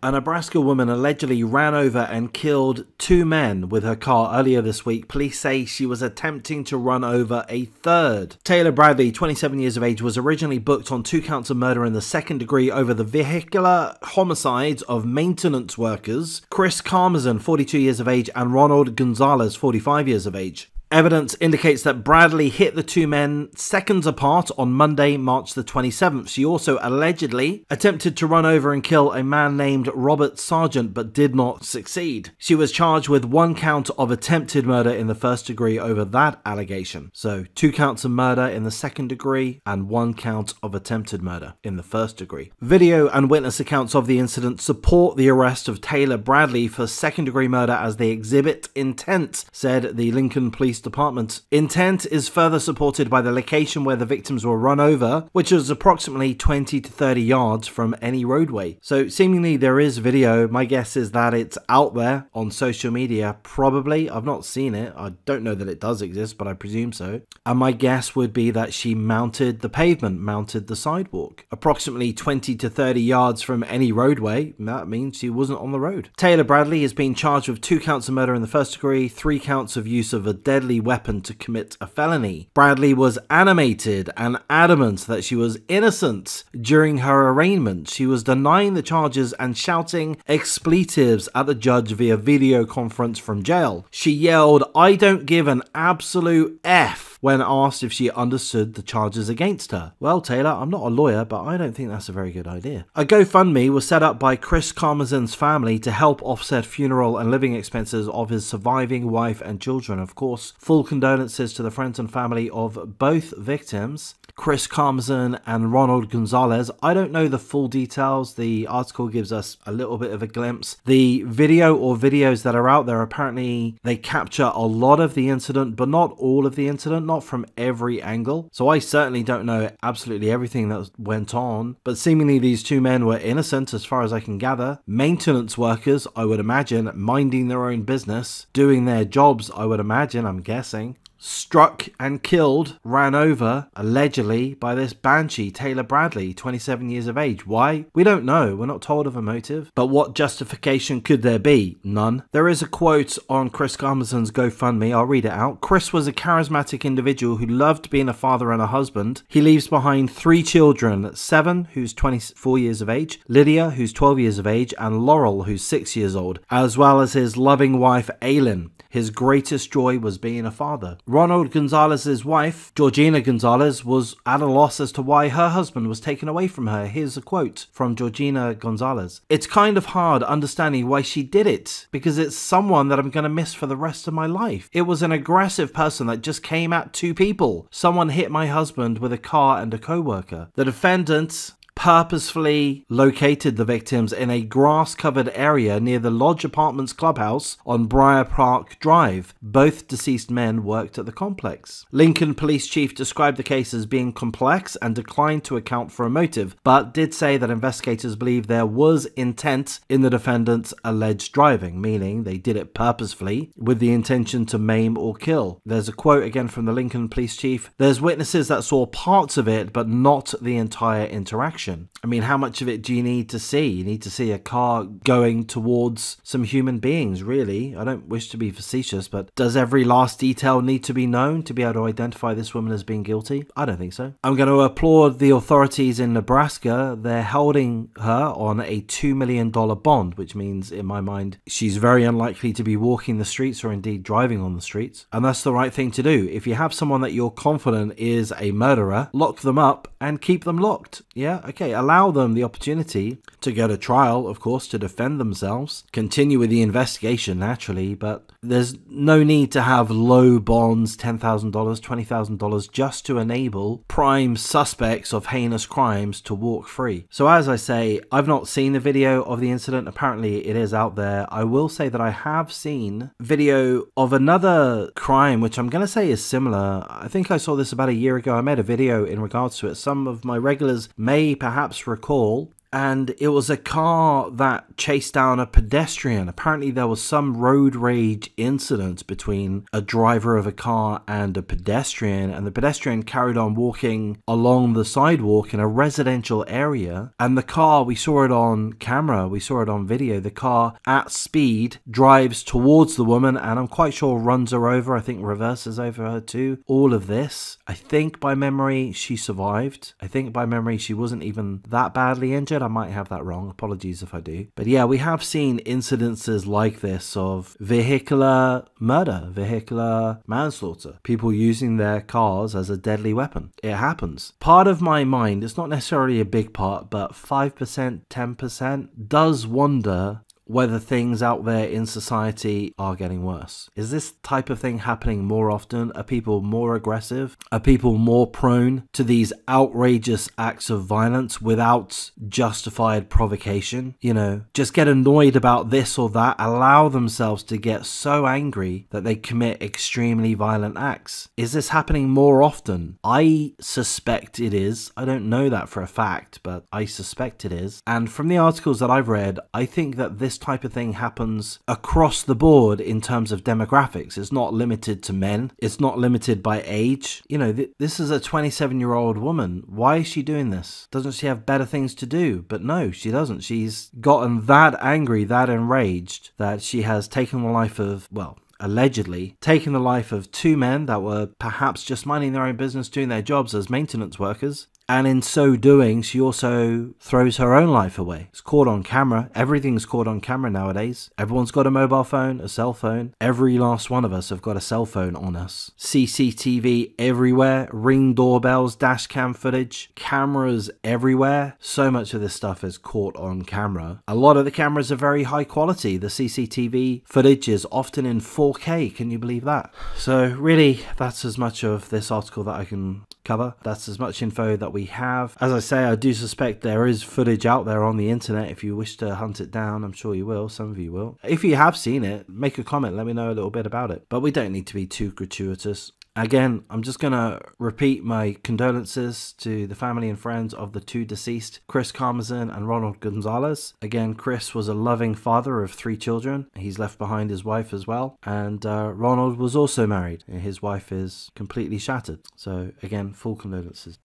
A Nebraska woman allegedly ran over and killed 2 men with her car earlier this week. Police say she was attempting to run over a third. Taylor Bradley, 27 years of age, was originally booked on 2 counts of murder in the second degree over the vehicular homicides of maintenance workers Chris Karmazin, 42 years of age, and Ronald Gonzalez, 45 years of age. Evidence indicates that Bradley hit the 2 men seconds apart on Monday, March the 27th. She also allegedly attempted to run over and kill a man named Robert Sargent, but did not succeed. She was charged with 1 count of attempted murder in the first degree over that allegation. So 2 counts of murder in the second degree and 1 count of attempted murder in the first degree. Video and witness accounts of the incident support the arrest of Taylor Bradley for second degree murder as they exhibit intent, said the Lincoln Police Department. Intent is further supported by the location where the victims were run over, which was approximately 20 to 30 yards from any roadway. So seemingly there is video. My guess is that it's out there on social media, probably. I've not seen it. I don't know that it does exist, but I presume so. And my guess would be that she mounted the pavement, mounted the sidewalk. Approximately 20 to 30 yards from any roadway, that means she wasn't on the road. Taylor Bradley has been charged with 2 counts of murder in the first degree, 3 counts of use of a deadly weapon to commit a felony. Bradley was animated and adamant that she was innocent during her arraignment. She was denying the charges and shouting expletives at the judge via video conference from jail. She yelled, "I don't give an absolute F," when asked if she understood the charges against her. Well, Taylor, I'm not a lawyer, but I don't think that's a very good idea. A GoFundMe was set up by Chris Karmazin's family to help offset funeral and living expenses of his surviving wife and children. Of course, full condolences to the friends and family of both victims, Chris Karmazin and Ronald Gonzalez. I don't know the full details. The article gives us a little bit of a glimpse. The video or videos that are out there, apparently they capture a lot of the incident, but not all of the incident, not from every angle. So I certainly don't know absolutely everything that went on, but seemingly these 2 men were innocent as far as I can gather. Maintenance workers, I would imagine, minding their own business, doing their jobs, I would imagine, I'm guessing. Struck and killed, ran over, allegedly, by this banshee, Taylor Bradley, 27 years of age. Why? We don't know. We're not told of a motive. But what justification could there be? None. There is a quote on Chris Karmazin's GoFundMe. I'll read it out. Chris was a charismatic individual who loved being a father and a husband. He leaves behind 3 children, 7, who's 24 years of age, Lydia, who's 12 years of age, and Laurel, who's 6 years old, as well as his loving wife, Aylin. His greatest joy was being a father. Ronald Gonzalez's wife, Georgina Gonzalez, was at a loss as to why her husband was taken away from her. Here's a quote from Georgina Gonzalez. "It's kind of hard understanding why she did it, because it's someone that I'm going to miss for the rest of my life. It was an aggressive person that just came at 2 people. Someone hit my husband with a car and a co-worker. The defendant purposefully located the victims in a grass-covered area near the Lodge Apartments clubhouse on Briar Park Drive. Both deceased men worked at the complex." Lincoln Police Chief described the case as being complex and declined to account for a motive, but did say that investigators believe there was intent in the defendant's alleged driving, meaning they did it purposefully with the intention to maim or kill. There's a quote again from the Lincoln Police Chief. "There's witnesses that saw parts of it, but not the entire interaction." I mean, how much of it do you need to see? You need to see a car going towards some human beings, really. I don't wish to be facetious, but does every last detail need to be known to be able to identify this woman as being guilty? I don't think so. I'm going to applaud the authorities in Nebraska. They're holding her on a $2 million bond, which means, in my mind, she's very unlikely to be walking the streets or indeed driving on the streets. And that's the right thing to do. If you have someone that you're confident is a murderer, lock them up and keep them locked. Yeah, okay, allow them the opportunity to go to trial, of course, to defend themselves, continue with the investigation naturally, but there's no need to have low bonds, $10,000, $20,000, just to enable prime suspects of heinous crimes to walk free. So as I say, I've not seen the video of the incident. Apparently it is out there. I will say that I have seen video of another crime, which I'm going to say is similar. I think I saw this about a year ago. I made a video in regards to it. Some of my regulars may perhaps recall and it was a car that chased down a pedestrian. Apparently there was some road rage incident between a driver of a car and a pedestrian, and the pedestrian carried on walking along the sidewalk in a residential area, and the car, we saw it on camera, we saw it on video, the car at speed drives towards the woman, and I'm quite sure runs her over, I think reverses over her too. All of this, I think by memory she survived. I think by memory she wasn't even that badly injured. I might have that wrong, apologies if I do. But yeah, we have seen incidences like this of vehicular murder, vehicular manslaughter, people using their cars as a deadly weapon. It happens. Part of my mind, it's not necessarily a big part, but 5%, 10% does wonder whether things out there in society are getting worse. Is this type of thing happening more often? Are people more aggressive? Are people more prone to these outrageous acts of violence without justified provocation? You know, just get annoyed about this or that, allow themselves to get so angry that they commit extremely violent acts. Is this happening more often? I suspect it is. I don't know that for a fact, but I suspect it is. And from the articles that I've read, I think that this type of thing happens across the board in terms of demographics. It's not limited to men. It's not limited by age. You know, this is a 27-year-old woman. Why is she doing this? Doesn't she have better things to do? But no, she doesn't. She's gotten that angry, that enraged, that she has taken the life of, well, allegedly taken the life of two men that were perhaps just minding their own business, doing their jobs as maintenance workers. And in so doing, she also throws her own life away. It's caught on camera. Everything's caught on camera nowadays. Everyone's got a mobile phone, a cell phone. Every last one of us have got a cell phone on us. CCTV everywhere. Ring doorbells, dash cam footage, cameras everywhere. So much of this stuff is caught on camera. A lot of the cameras are very high quality. The CCTV footage is often in 4K. Can you believe that? So really, that's as much of this article that I can cover. That's as much info that we have. As I say, I do suspect there is footage out there on the internet. If you wish to hunt it down, I'm sure you will. Some of you will. If you have seen it, make a comment. Let me know a little bit about it. But we don't need to be too gratuitous. Again, I'm just going to repeat my condolences to the family and friends of the two deceased, Chris Karmazin and Ronald Gonzalez. Again, Chris was a loving father of 3 children. He's left behind his wife as well. And Ronald was also married. His wife is completely shattered. So again, full condolences.